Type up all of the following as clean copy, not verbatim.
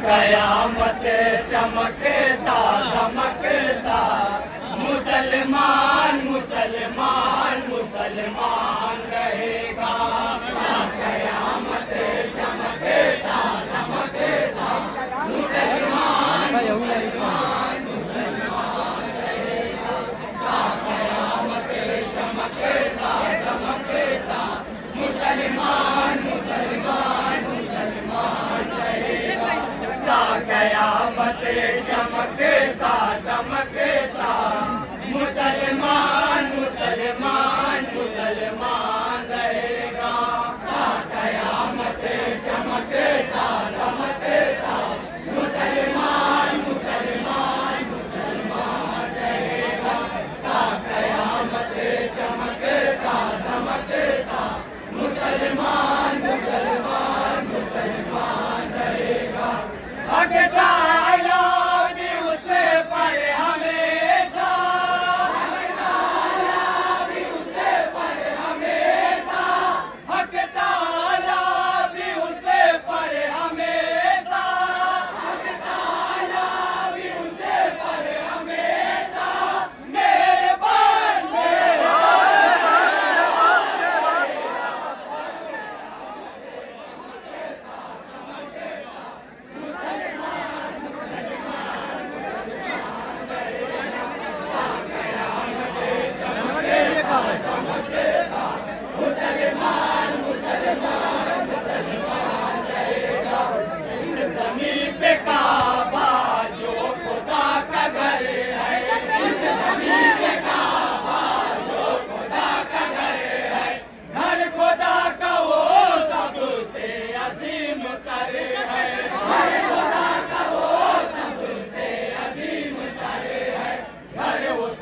कयामत चमकता धमकता मुसलमान मुसलमान मुसलमान रहेगा। कयामत चमकता धमकता मुसलमान मुसलमान मुसलमान रहेगा। कयामत चमकता धमकता मुसलमान मुसलमान मुसलमान रहेगा। कयामत चमकता धमकता मुसलमान मुसलमान मुसलमान रहेगा। कयामत चमकता धमकता मुसलमान मुसलमान मुसलमान रहेगा। कयामत चमकता धमकता मुसलमान मुसलमान मुसलमान रहेगा। हक ताला भी उसे पर हमेशा, हक ताला भी उसे पर हमेशा, हक ताला भी उसे पर हमेशा, हक ताला भी उसे पर हमेशा मेहरबान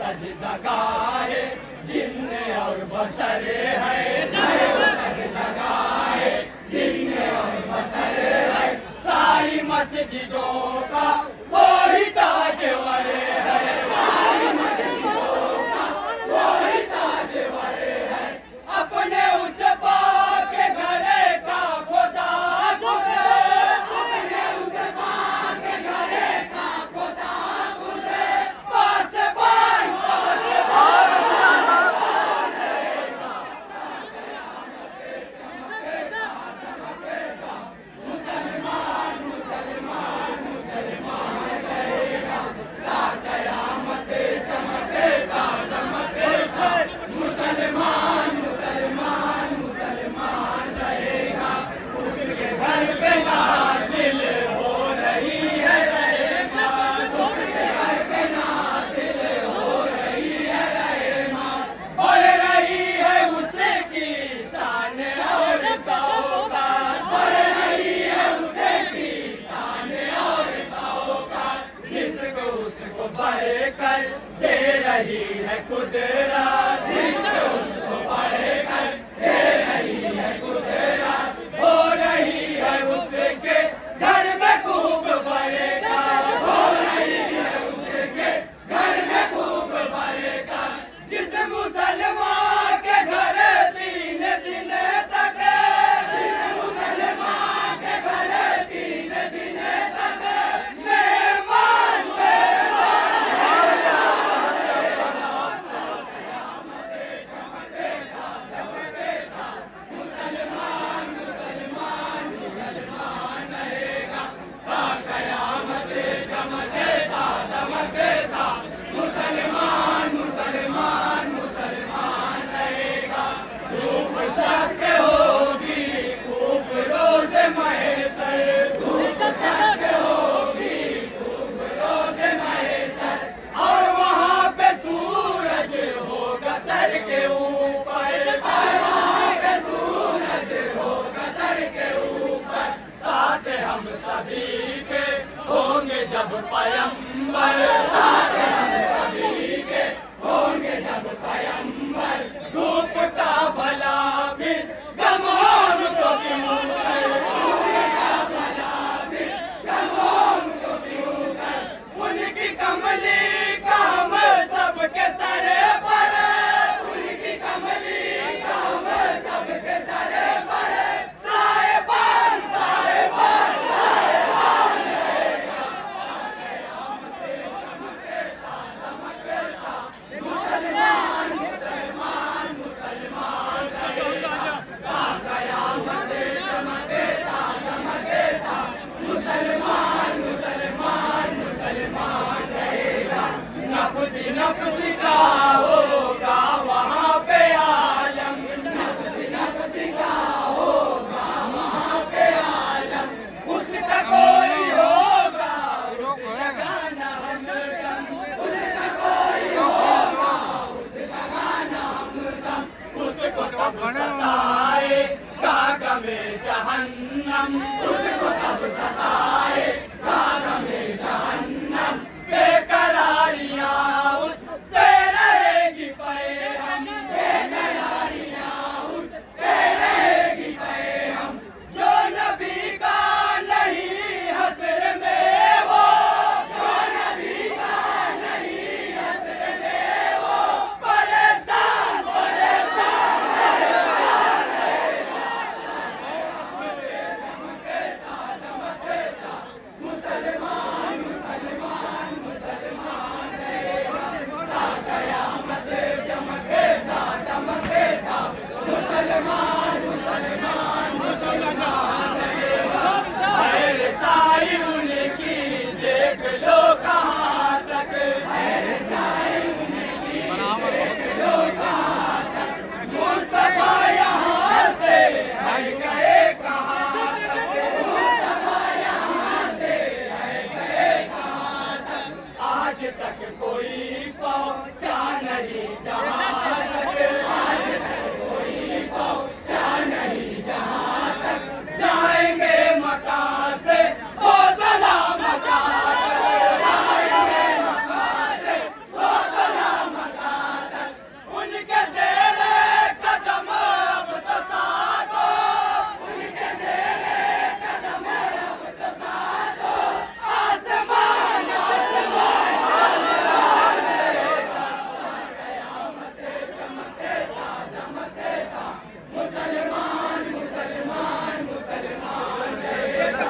सजदगाहे जिन्न और बसर है, सजदगाहे जिन्न और बसर है। सारी मस्जिदों का वही ताजवर है, सारी मस्जिदों का वही ताजवर है। अपने उस पाक घरे का खुदा खुद, अपने उस पाक घरे का खुदा खुद पास कर दे रही है कुदरत, उसको बढ़कर दे रही है कुदरत। हो रही है उसके घर में खूब बरेका, हो रही है उसके घर में खूब बरेका। जिस मुसलमान के घर 3 दिन तक, जिस मुसलमान उसको तब सताए में जहन्नम बेकरारियां उस पे रहेगी पे हम बेकरारियां उस पे रहेगी पे हम जो नबी का नहीं हसर में वो जो नबी का नहीं हसर में वो परेशान परेशान मुसलमान मुसलमान मुसलमान रहेगा कयामत चमकेगा दमकेगा मुसलमान मुसलमान मुसलमान रहेगा हर साई उनकी देख लो कहाँ तक हर साई उनकी देख लो कहाँ तक मुस्तफा यहाँ से हट गए कहाँ तक मुस्तफा यहाँ से हट गए कहाँ तक आज तक कोई पहुँचा नहीं जहाँ तक आज तक कोई पहुँचा नहीं जहाँ तक जाएंगे मकान से वो तला मकान तक जाएंगे मकान से वो तला मकान तक उनके ज़ेरे कदम अब तो साथो उनके ज़ेरे कदम अब तो साथो आसमान आसमान आसमान रहेगा कयामत चमकेगा दमकेगा मुसलमान मुसलमान मुसलमान रहेगा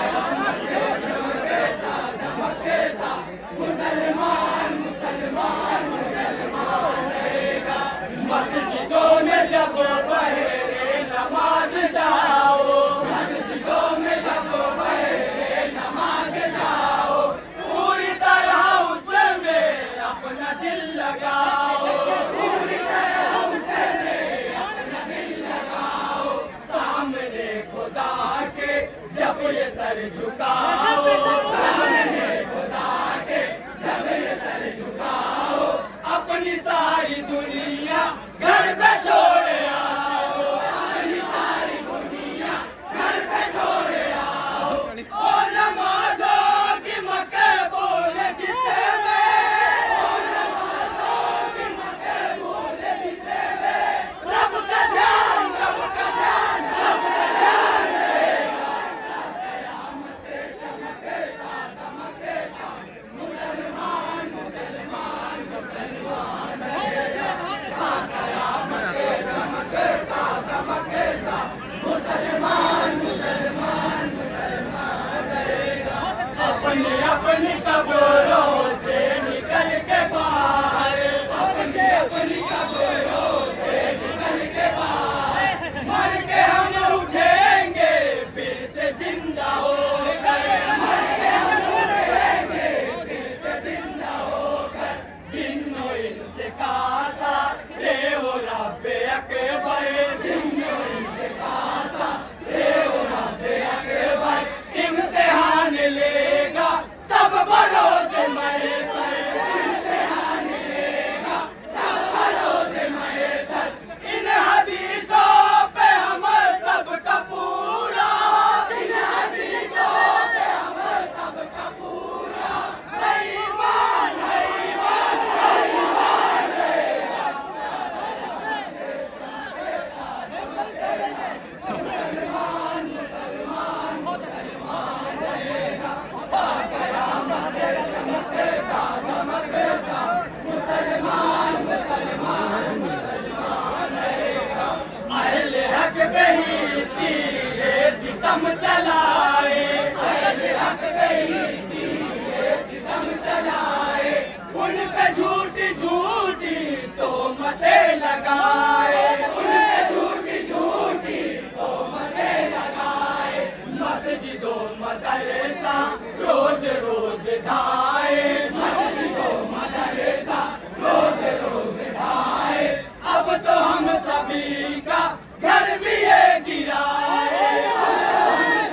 कयामत चमकेगा दमकेगा मुसलमान मुसलमान मुसलमान रहेगा मस्जिदों में जब बहेरे नमाज जाओ मस्जिदों में जब बहेरे नमाज जाओ पूरी तरह उसमें अपना दिल लगाओ पूरी तरह उसमें अपना दिल लगाओ सामने खुदा के जब ये सर झुकाओ सामने खुदा के जब ये सर झुकाओ अपनी सारी दुनिया घर पे छोड़ आओ अपनी सारी दुनिया घर पे छोड़ आओ ओ नमाजों की मकबूल जिसे में ओ नमाजों की मकबूल जिसे में रब का ध्यान रब का ध्यान रब का ध्यान रहेगा कयामत चमकेगा दमकेगा मुसलमान मुसलमान मुसलमान रहेगा कयामत चमकेगा दमकेगा मुसलमान मुसलमान मुसलमान रहेगा अपनी अपनी कब्रों से निकल के बाहर अपनी अपनी कब्रों से निकल के बाहर मर के हम उठेंगे फिर से जिंदा होकर मर के हम उठेंगे फिर से जिंदा होकर जिन्नो इनसे कासा रे हो रब्बे अकबर जिन्नो इनसे कासा रे हो रब्बे अकबर इम्तिहान लेगा तब भरोसे मरे सर इम्तिहान लेगा तब भरोसे मरे सर इन हदीसों पे हम सबका पूरा इन हदीसों पे हम सबका पूरा है ईमान रहेगा मुसलमान मुसलमान मुसलमान रहेगा कयामत चमकेगा दमकेगा मुसलमान मुसलमान मुसलमान रहेगा अहले हक पे ही तीरे सितम चलाए अहले हक पे ही तीरे सितम चलाए उन पे झूठी झूठी तोहमतें लगाए उन पे झूठी झूठी तोहमतें लगाए मस्जिदों मदरसा रोज रोज ढाए मस्जिदों मदरसा रोज रोज ढाए अब तो हम सभी का घर भी ये गिराए अब तो हम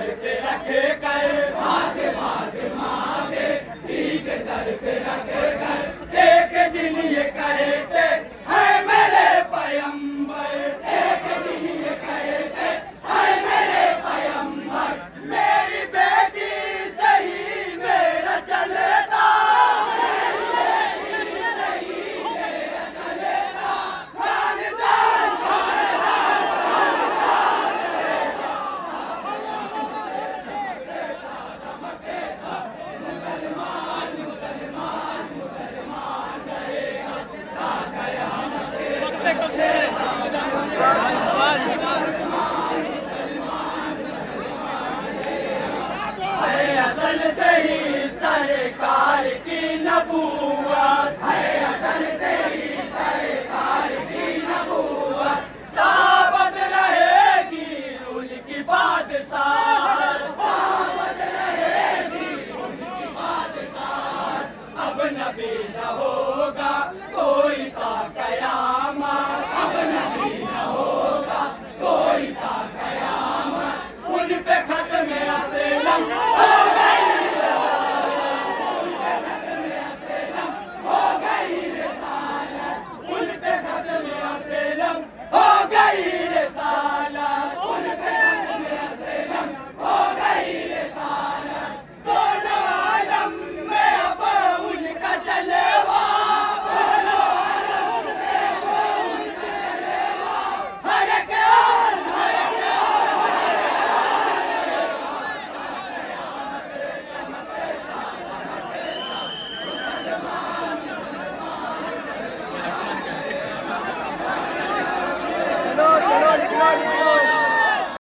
सर पे रख कर के सर पे रख कर एक दिन ये कहते हैं मेरे पैगंबर, एक दिन ये कहते हैं मेरे पैगंबर, मेरी बेटी सही मेरा चलेगा, मेरी बेटी सही मेरा चलेगा, खानदान असल से ही सरकार की नबूवत है, असल से ही